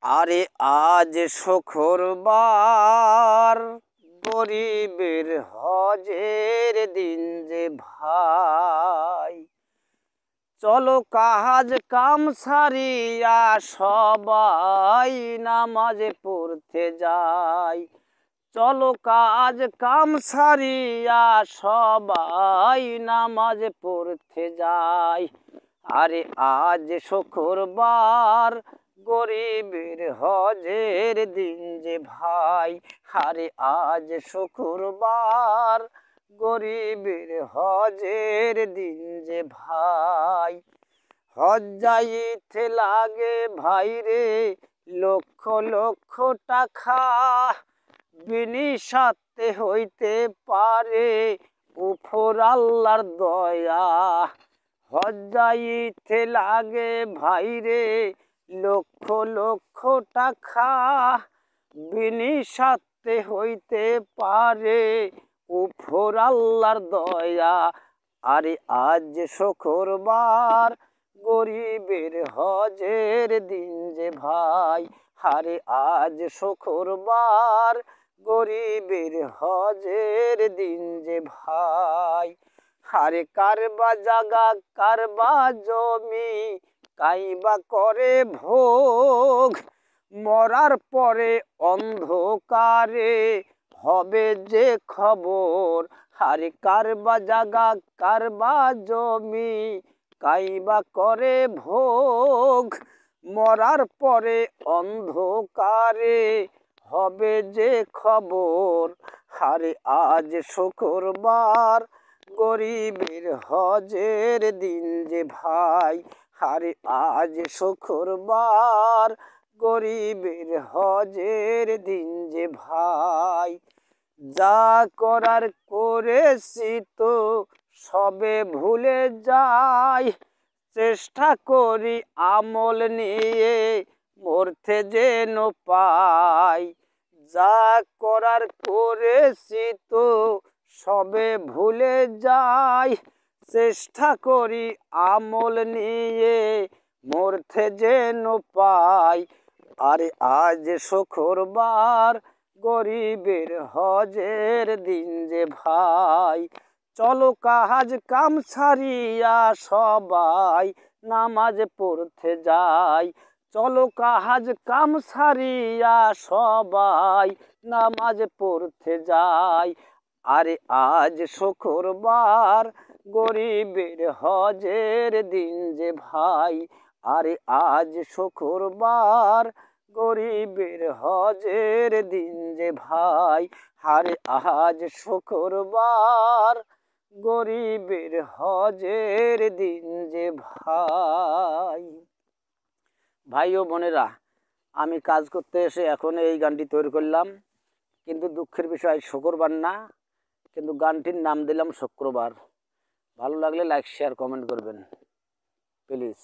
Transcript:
আরে আজ শুক্রবার, গরিবের হজের দিন যে ভাই। চলো কাজ কাম সারিয়া সবাই নামাজে পড়তে যাই। চলো কাজ কাম সারিয়া সবাই নামাজে পড়তে যাই। আরে আজ শুক্রবার, গরিবের হজের দিন যে ভাই। আরে আজ শুক্রবার, গরিবের হজের দিন যে ভাই। হজ যাইতে লাগে ভাই রে লক্ষ লক্ষ টাকা, বিনিশাতে হইতে পারে উপর আল্লাহর দয়া। হজ যাইতে লাগে ভাই রে লক্ষ লক্ষ টাকা, বিনিশাতে হইতে পারে উপর আল্লাহর দয়া। আরে আজ শুক্রবার, গরিবের হজের দিন যে ভাই। আরে আজ শুক্রবার, গরিবের হজের দিন যে ভাই। আরে কারবা জাগা কারবা জমি, কাইবা করে ভোগ, মরার পরে অন্ধকারে হবে যে খবর। আরে কারবা জাগা কারবা জমি, কাইবা করে ভোগ, মরার পরে অন্ধকারে হবে যে খবর। আরে আজ শুক্রবার, গরিবের হজের দিন যে ভাই। আরে আজ শুক্রবার, গরিবের হজের দিন যে ভাই। যা করার করেছি তো সবে ভুলে যাই, চেষ্টা করি আমল নিয়ে মরতে যেন পাই। যা করার করেছি তো সবে ভুলে যাই, চেষ্টা করি আমল নিয়ে মরতে যেন পাই। আরে আজ শুক্রবার, গরিবের হজের দিন যে ভাই। চলো কাজ কাম সারিয়া সবাই নামাজ পড়তে যাই। চলো কাজ কাম সারিয়া সবাই নামাজ পড়তে যাই। আরে আজ শুক্রবার, গরিবের হজের দিন যে ভাই। আরে আজ শুক্রবার, গরিবের হজের দিন যে ভাই। আরে আজ শুক্রবার, গরিবের হজের দিন যে ভাই। ভাই ও বোনেরা, আমি কাজ করতে এসে এখন এই গানটি তৈরি করলাম, কিন্তু দুঃখের বিষয় শুক্রবার না, কিন্তু গানটির নাম দিলাম শুক্রবার। ভালো লাগলে লাইক শেয়ার কমেন্ট করবেন প্লিজ।